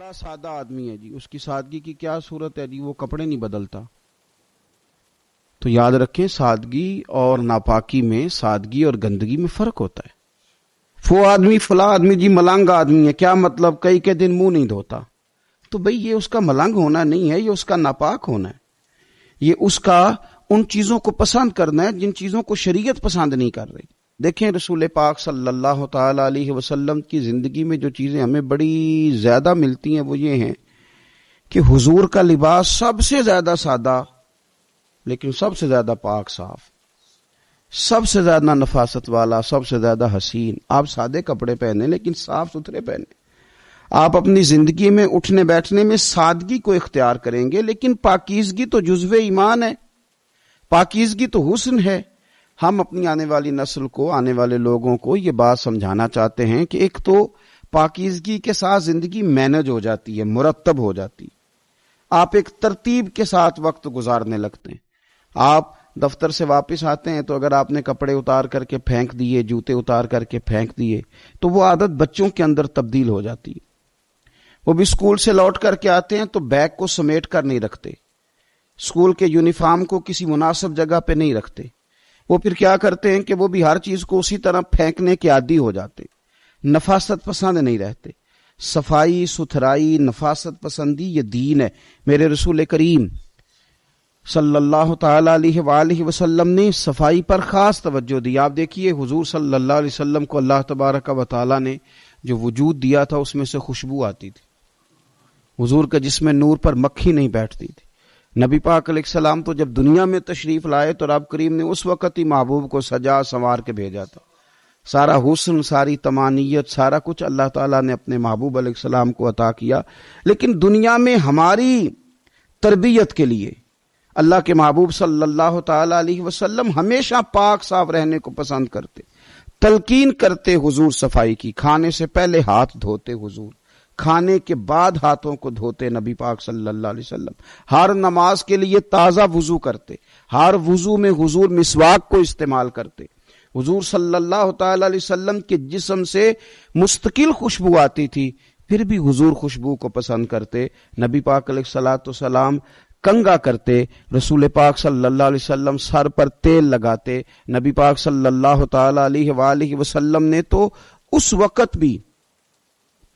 بڑا سادہ آدمی ہے جی، اس کی سادگی کی کیا صورت ہے جی، وہ کپڑے نہیں بدلتا. تو یاد رکھیں سادگی اور ناپاکی میں، سادگی اور گندگی میں فرق ہوتا ہے. وہ آدمی فلاں آدمی جی ملنگ آدمی ہے، کیا مطلب کئی کے دن منہ نہیں دھوتا. تو بھئی یہ اس کا ملنگ ہونا نہیں ہے، یہ اس کا ناپاک ہونا ہے. یہ اس کا ان چیزوں کو پسند کرنا ہے جن چیزوں کو شریعت پسند نہیں کر رہی. دیکھیں رسول پاک صلی اللہ تعالی علیہ وسلم کی زندگی میں جو چیزیں ہمیں بڑی زیادہ ملتی ہیں وہ یہ ہیں کہ حضور کا لباس سب سے زیادہ سادہ لیکن سب سے زیادہ پاک صاف، سب سے زیادہ نفاست والا، سب سے زیادہ حسین. آپ سادے کپڑے پہنے لیکن صاف ستھرے پہنے. آپ اپنی زندگی میں اٹھنے بیٹھنے میں سادگی کو اختیار کریں گے، لیکن پاکیزگی تو جزو ایمان ہے، پاکیزگی تو حسن ہے. ہم اپنی آنے والی نسل کو، آنے والے لوگوں کو یہ بات سمجھانا چاہتے ہیں کہ ایک تو پاکیزگی کے ساتھ زندگی مینج ہو جاتی ہے، مرتب ہو جاتی ہے. آپ ایک ترتیب کے ساتھ وقت گزارنے لگتے ہیں. آپ دفتر سے واپس آتے ہیں تو اگر آپ نے کپڑے اتار کر کے پھینک دیے، جوتے اتار کر کے پھینک دیے، تو وہ عادت بچوں کے اندر تبدیل ہو جاتی ہے. وہ بھی اسکول سے لوٹ کر کے آتے ہیں تو بیگ کو سمیٹ کر نہیں رکھتے، اسکول کے یونیفارم کو کسی مناسب جگہ پہ نہیں رکھتے. وہ پھر کیا کرتے ہیں کہ وہ بھی ہر چیز کو اسی طرح پھینکنے کے عادی ہو جاتے، نفاست پسند نہیں رہتے. صفائی ستھرائی نفاست پسندی یہ دین ہے. میرے رسول کریم صلی اللہ تعالی علیہ وآلہ وسلم نے صفائی پر خاص توجہ دی. آپ دیکھیے حضور صلی اللہ علیہ وسلم کو اللہ تبارک و تعالی نے جو وجود دیا تھا اس میں سے خوشبو آتی تھی. حضور کا جسم نور پر مکھی نہیں بیٹھتی تھی. نبی پاک علیہ السلام تو جب دنیا میں تشریف لائے تو رب کریم نے اس وقت ہی محبوب کو سجا سنوار کے بھیجا تھا. سارا حسن، ساری تمانیت، سارا کچھ اللہ تعالیٰ نے اپنے محبوب علیہ السلام کو عطا کیا. لیکن دنیا میں ہماری تربیت کے لیے اللہ کے محبوب صلی اللہ تعالی علیہ وسلم ہمیشہ پاک صاف رہنے کو پسند کرتے، تلقین کرتے حضور صفائی کی. کھانے سے پہلے ہاتھ دھوتے حضور، کھانے کے بعد ہاتھوں کو دھوتے نبی پاک صلی اللہ علیہ وسلم. ہر نماز کے لیے تازہ وضو کرتے، ہر وضو میں حضور مسواک کو استعمال کرتے. حضور صلی اللہ تعالی علیہ وسلم کے جسم سے مستقل خوشبو آتی تھی، پھر بھی حضور خوشبو کو پسند کرتے. نبی پاک علیہ الصلوۃ والسلام کنگا کرتے، رسول پاک صلی اللہ علیہ وسلم سر پر تیل لگاتے. نبی پاک صلی اللہ تعالی علیہ وآلہ وسلم نے تو اس وقت بھی،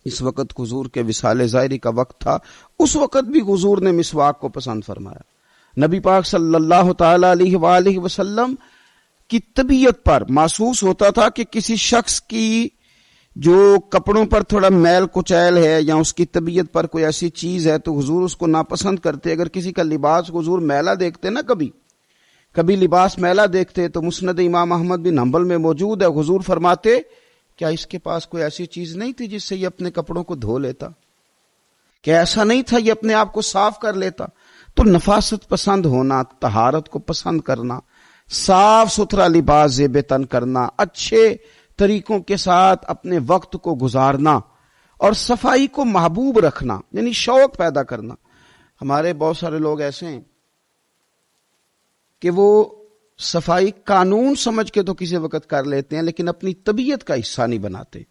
اس وقت حضور کے وصال ظاہری کا وقت تھا، اس وقت بھی حضور نے مسواک کو پسند فرمایا. نبی پاک صلی اللہ تعالی علیہ وآلہ وسلم کی طبیعت پر محسوس ہوتا تھا کہ کسی شخص کی جو کپڑوں پر تھوڑا میل کچیل ہے یا اس کی طبیعت پر کوئی ایسی چیز ہے تو حضور اس کو ناپسند کرتے. اگر کسی کا لباس حضور میلا دیکھتے نا، کبھی لباس میلا دیکھتے تو مسند امام احمد بن حنبل میں موجود ہے، حضور فرماتے کیا اس کے پاس کوئی ایسی چیز نہیں تھی جس سے یہ اپنے کپڑوں کو دھو لیتا؟ کیا ایسا نہیں تھا یہ اپنے آپ کو صاف کر لیتا؟ تو نفاست پسند ہونا، طہارت کو پسند کرنا، صاف ستھرا لباس زیب تن کرنا، اچھے طریقوں کے ساتھ اپنے وقت کو گزارنا اور صفائی کو محبوب رکھنا، یعنی شوق پیدا کرنا. ہمارے بہت سارے لوگ ایسے ہیں کہ وہ صفائی قانون سمجھ کے تو کسی وقت کر لیتے ہیں لیکن اپنی طبیعت کا حصہ نہیں بناتے،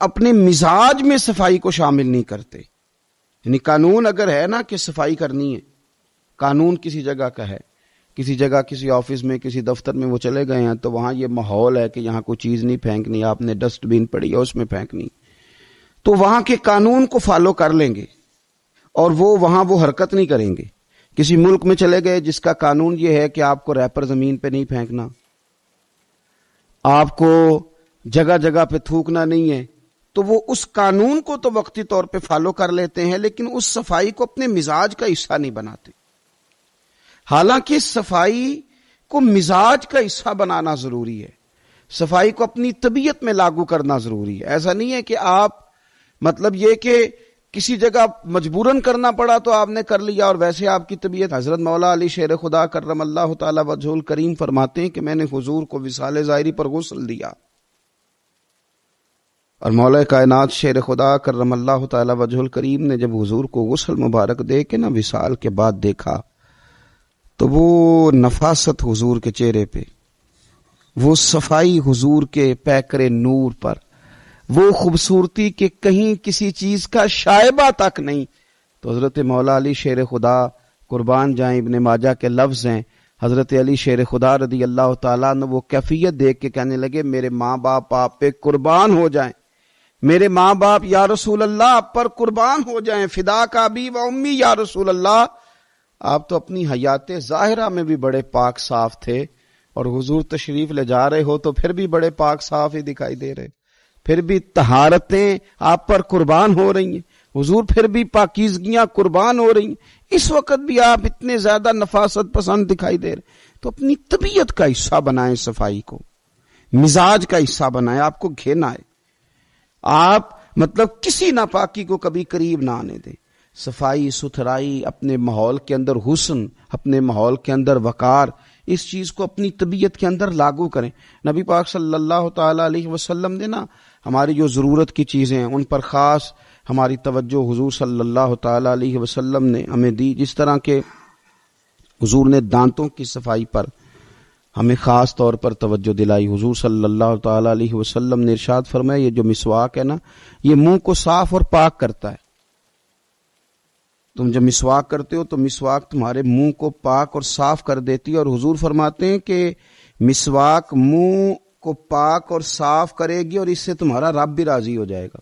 اپنے مزاج میں صفائی کو شامل نہیں کرتے. یعنی قانون اگر ہے نا کہ صفائی کرنی ہے، قانون کسی جگہ کا ہے، کسی جگہ کسی آفس میں کسی دفتر میں وہ چلے گئے ہیں تو وہاں یہ ماحول ہے کہ یہاں کوئی چیز نہیں پھینکنی، آپ نے ڈسٹ بین پڑی ہے اس میں پھینکنی، تو وہاں کے قانون کو فالو کر لیں گے اور وہ وہاں وہ حرکت نہیں کریں گے. کسی ملک میں چلے گئے جس کا قانون یہ ہے کہ آپ کو ریپر زمین پہ نہیں پھینکنا، آپ کو جگہ جگہ پہ تھوکنا نہیں ہے، تو وہ اس قانون کو تو وقتی طور پہ فالو کر لیتے ہیں لیکن اس صفائی کو اپنے مزاج کا حصہ نہیں بناتے. حالانکہ صفائی کو مزاج کا حصہ بنانا ضروری ہے، صفائی کو اپنی طبیعت میں لاگو کرنا ضروری ہے. ایسا نہیں ہے کہ آپ مطلب یہ کہ کسی جگہ مجبوراً کرنا پڑا تو آپ نے کر لیا اور ویسے آپ کی طبیعت. حضرت مولا علی شیر خدا کرم اللہ تعالی وجہہ الکریم فرماتے ہیں کہ میں نے حضور کو وصال ظاہری پر غسل دیا اور مولا کائنات شیر خدا کرم اللہ تعالی وجہہ الکریم نے جب حضور کو غسل مبارک دے کے نا وصال کے بعد دیکھا تو وہ نفاست حضور کے چہرے پہ، وہ صفائی حضور کے پیکر نور پر، وہ خوبصورتی کہ کہیں کسی چیز کا شائبہ تک نہیں. تو حضرت مولا علی شیر خدا قربان جائیں، ابن ماجہ کے لفظ ہیں، حضرت علی شیر خدا رضی اللہ تعالیٰ عنہ وہ کیفیت دیکھ کے کہنے لگے میرے ماں باپ آپ پہ قربان ہو جائیں، میرے ماں باپ یا رسول اللہ آپ پر قربان ہو جائیں، فدا کا ابی و امی یا رسول اللہ. آپ تو اپنی حیات ظاہرہ میں بھی بڑے پاک صاف تھے، اور حضور تشریف لے جا رہے ہو تو پھر بھی بڑے پاک صاف ہی دکھائی دے رہے، پھر بھی طہارتیں آپ پر قربان ہو رہی ہیں، حضور پھر بھی پاکیزگیاں قربان ہو رہی ہیں، اس وقت بھی آپ اتنے زیادہ نفاست پسند دکھائی دے رہے. تو اپنی طبیعت کا حصہ بنائیں، صفائی کو مزاج کا حصہ بنائیں. آپ کو گھینا ہے، آپ مطلب کسی ناپاکی کو کبھی قریب نہ آنے دیں. صفائی ستھرائی، اپنے ماحول کے اندر حسن، اپنے ماحول کے اندر وقار، اس چیز کو اپنی طبیعت کے اندر لاگو کریں. نبی پاک صلی اللہ تعالی علیہ وسلم نے نا ہماری جو ضرورت کی چیزیں ہیں ان پر خاص ہماری توجہ حضور صلی اللہ تعالی علیہ وسلم نے ہمیں دی. جس طرح کہ حضور نے دانتوں کی صفائی پر ہمیں خاص طور پر توجہ دلائی. حضور صلی اللہ تعالی علیہ وسلم نے ارشاد فرمایا یہ جو مسواک ہے نا یہ منہ کو صاف اور پاک کرتا ہے. تم جب مسواک کرتے ہو تو مسواک تمہارے منہ کو پاک اور صاف کر دیتی ہے، اور حضور فرماتے ہیں کہ مسواک منہ کو پاک اور صاف کرے گی اور اس سے تمہارا رب بھی راضی ہو جائے گا.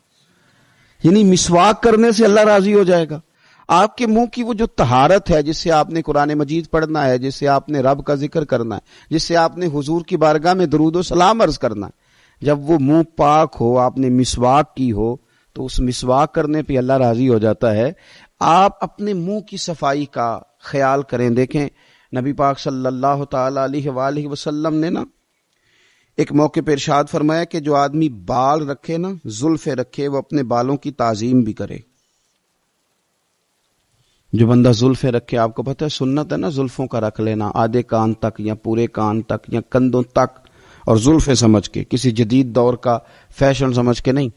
یعنی مسواک کرنے سے اللہ راضی ہو جائے گا. آپ کے منہ کی وہ جو طہارت ہے جس سے آپ نے قرآن مجید پڑھنا ہے، جس سے آپ نے رب کا ذکر کرنا ہے، جس سے آپ نے حضور کی بارگاہ میں درود و سلام عرض کرنا ہے، جب وہ منہ پاک ہو، آپ نے مسواک کی ہو تو اس مسواک کرنے پہ اللہ راضی ہو جاتا ہے. آپ اپنے منہ کی صفائی کا خیال کریں. دیکھیں نبی پاک صلی اللہ تعالی علیہ وآلہ وسلم نے نا ایک موقع پہ ارشاد فرمایا کہ جو آدمی بال رکھے نا، زلفیں رکھے، وہ اپنے بالوں کی تعظیم بھی کرے. جو بندہ زلفیں رکھے، آپ کو پتہ ہے سنت ہے نا زلفوں کا رکھ لینا، آدھے کان تک یا پورے کان تک یا کندھوں تک، اور زلفیں سمجھ کے، کسی جدید دور کا فیشن سمجھ کے نہیں.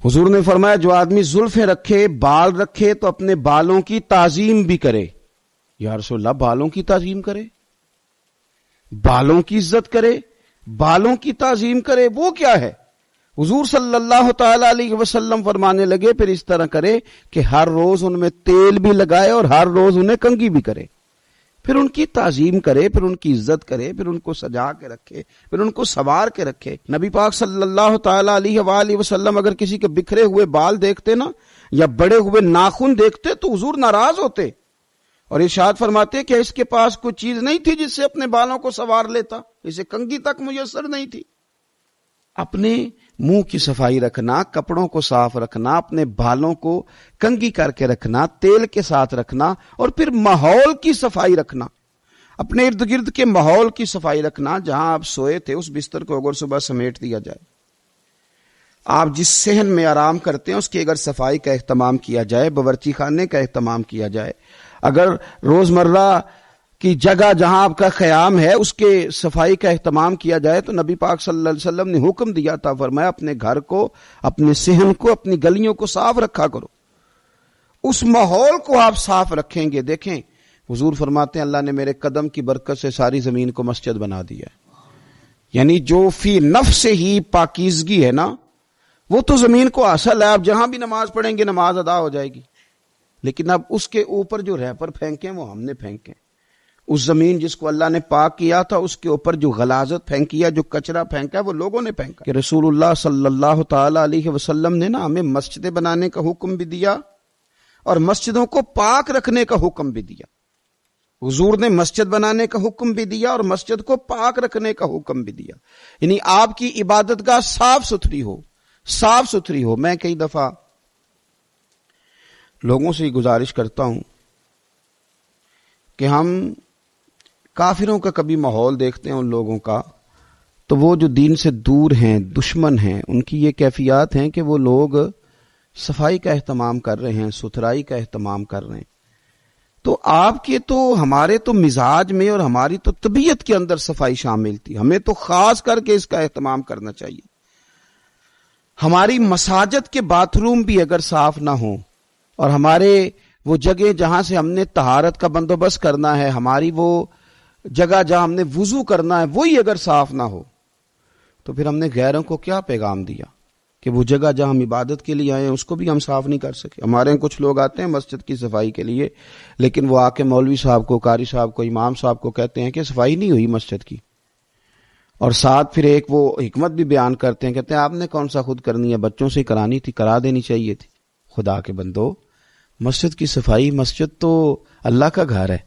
حضور نے فرمایا جو آدمی زلفیں رکھے، بال رکھے تو اپنے بالوں کی تعظیم بھی کرے. یا رسول اللہ بالوں کی تعظیم کرے، بالوں کی عزت کرے، بالوں کی تعظیم کرے، وہ کیا ہے؟ حضور صلی اللہ تعالی علیہ وسلم فرمانے لگے پھر اس طرح کرے کہ ہر روز ان میں تیل بھی لگائے اور ہر روز انہیں کنگھی بھی کرے، پھر ان کی تعظیم کرے، پھر ان کی عزت کرے، پھر ان کو سجا کے رکھے، پھر ان کو سنوار کے رکھے. نبی پاک صلی اللہ تعالی علیہ وآلہ وسلم اگر کسی کے بکھرے ہوئے بال دیکھتے نا یا بڑے ہوئے ناخن دیکھتے تو حضور ناراض ہوتے اور ارشاد فرماتے کہ اس کے پاس کوئی چیز نہیں تھی جس سے اپنے بالوں کو سنوار لیتا، اسے کنگھی تک میسر نہیں تھی. اپنے منہ کی صفائی رکھنا، کپڑوں کو صاف رکھنا، اپنے بالوں کو کنگھی کر کے رکھنا، تیل کے ساتھ رکھنا، اور پھر ماحول کی صفائی رکھنا، اپنے ارد گرد کے ماحول کی صفائی رکھنا. جہاں آپ سوئے تھے اس بستر کو اگر صبح سمیٹ دیا جائے، آپ جس صحن میں آرام کرتے ہیں اس کی اگر صفائی کا اہتمام کیا جائے، باورچی خانے کا اہتمام کیا جائے، اگر روزمرہ کی جگہ جہاں آپ کا قیام ہے اس کے صفائی کا اہتمام کیا جائے، تو نبی پاک صلی اللہ علیہ وسلم نے حکم دیا تھا، فرمایا اپنے گھر کو، اپنے صحن کو، اپنی گلیوں کو صاف رکھا کرو. اس ماحول کو آپ صاف رکھیں گے. دیکھیں حضور فرماتے ہیں اللہ نے میرے قدم کی برکت سے ساری زمین کو مسجد بنا دیا ہے. یعنی جو فی نفس ہی پاکیزگی ہے نا وہ تو زمین کو حاصل ہے. آپ جہاں بھی نماز پڑھیں گے نماز ادا ہو جائے گی، لیکن اب اس کے اوپر جو ریپر پھینکیں وہ ہم نے پھینکیں. اس زمین جس کو اللہ نے پاک کیا تھا اس کے اوپر جو غلاظت پھینکی ہے، جو کچرا پھینکا ہے، وہ لوگوں نے پھینکا. کہ رسول اللہ صلی اللہ تعالی علیہ وسلم نے نا ہمیں مسجدیں بنانے کا حکم بھی دیا اور مسجدوں کو پاک رکھنے کا حکم بھی دیا. حضور نے مسجد بنانے کا حکم بھی دیا اور مسجد کو پاک رکھنے کا حکم بھی دیا. یعنی آپ کی عبادت گاہ صاف ستھری ہو، صاف ستھری ہو. میں کئی دفعہ لوگوں سے گزارش کرتا ہوں کہ ہم کافروں کا کبھی ماحول دیکھتے ہیں ان لوگوں کا، تو وہ جو دین سے دور ہیں، دشمن ہیں، ان کی یہ کیفیات ہیں کہ وہ لوگ صفائی کا اہتمام کر رہے ہیں، ستھرائی کا اہتمام کر رہے ہیں. تو آپ کے تو ہمارے تو مزاج میں اور ہماری تو طبیعت کے اندر صفائی شامل تھی. ہمیں تو خاص کر کے اس کا اہتمام کرنا چاہیے. ہماری مساجد کے باتھ روم بھی اگر صاف نہ ہوں اور ہمارے وہ جگہ جہاں سے ہم نے طہارت کا بندوبست کرنا ہے، ہماری وہ جگہ جہاں ہم نے وضو کرنا ہے وہی اگر صاف نہ ہو تو پھر ہم نے غیروں کو کیا پیغام دیا؟ کہ وہ جگہ جہاں ہم عبادت کے لیے آئے ہیں اس کو بھی ہم صاف نہیں کر سکے. ہمارے یہاں کچھ لوگ آتے ہیں مسجد کی صفائی کے لیے، لیکن وہ آ کے مولوی صاحب کو، قاری صاحب کو، امام صاحب کو کہتے ہیں کہ صفائی نہیں ہوئی مسجد کی، اور ساتھ پھر ایک وہ حکمت بھی بیان کرتے ہیں، کہتے ہیں آپ نے کون سا خود کرنی ہے، بچوں سے کرانی تھی، کرا دینی چاہیے تھی. خدا کے بندو، مسجد کی صفائی، مسجد تو اللہ کا گھر ہے،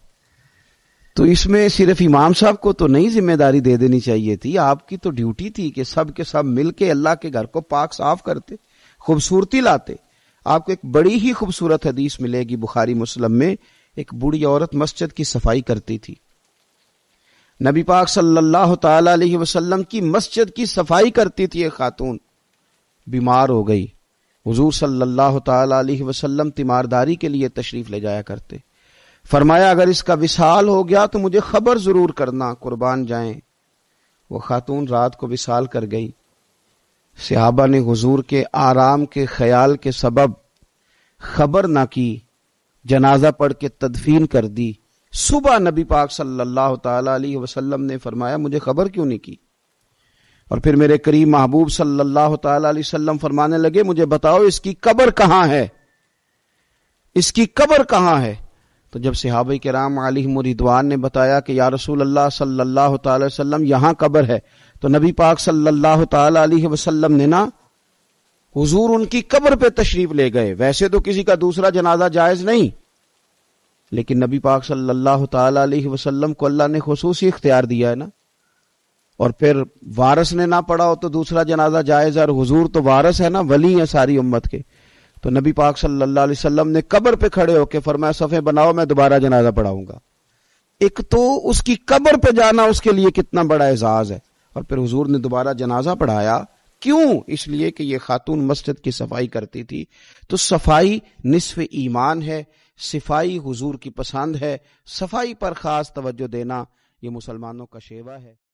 تو اس میں صرف امام صاحب کو تو نہیں ذمہ داری دے دینی چاہیے تھی، آپ کی تو ڈیوٹی تھی کہ سب کے سب مل کے اللہ کے گھر کو پاک صاف کرتے، خوبصورتی لاتے. آپ کو ایک بڑی ہی خوبصورت حدیث ملے گی بخاری مسلم میں، ایک بوڑھی عورت مسجد کی صفائی کرتی تھی. نبی پاک صلی اللہ تعالی علیہ وسلم کی مسجد کی صفائی کرتی تھی. ایک خاتون بیمار ہو گئی، حضور صلی اللہ تعالی علیہ وسلم تیمارداری کے لیے تشریف لے جایا کرتے. فرمایا اگر اس کا وصال ہو گیا تو مجھے خبر ضرور کرنا، قربان جائیں. وہ خاتون رات کو وصال کر گئی. صحابہ نے حضور کے آرام کے خیال کے سبب خبر نہ کی، جنازہ پڑھ کے تدفین کر دی. صبح نبی پاک صلی اللہ تعالی علیہ وسلم نے فرمایا مجھے خبر کیوں نہیں کی؟ اور پھر میرے کریم محبوب صلی اللہ تعالی علیہ وسلم فرمانے لگے مجھے بتاؤ اس کی قبر کہاں ہے، اس کی قبر کہاں ہے؟ تو جب صحابہ کرام علیہم رضوان نے بتایا کہ یا رسول اللہ صلی اللہ تعالی وسلم یہاں قبر ہے، تو نبی پاک صلی اللہ تعالی علیہ وسلم نے نا حضور ان کی قبر پہ تشریف لے گئے. ویسے تو کسی کا دوسرا جنازہ جائز نہیں، لیکن نبی پاک صلی اللہ تعالی علیہ وسلم کو اللہ نے خصوصی اختیار دیا ہے نا. اور پھر وارث نے نہ پڑھا ہو تو دوسرا جنازہ جائز ہے، اور حضور تو وارث ہے نا، ولی ہے ساری امت کے. تو نبی پاک صلی اللہ علیہ وسلم نے قبر پہ کھڑے ہو کے فرمایا صفیں بناؤ میں دوبارہ جنازہ پڑھاؤں گا. ایک تو اس کی قبر پہ جانا اس کے لیے کتنا بڑا اعزاز ہے، اور پھر حضور نے دوبارہ جنازہ پڑھایا. کیوں؟ اس لیے کہ یہ خاتون مسجد کی صفائی کرتی تھی. تو صفائی نصف ایمان ہے، صفائی حضور کی پسند ہے، صفائی پر خاص توجہ دینا یہ مسلمانوں کا شیوا ہے.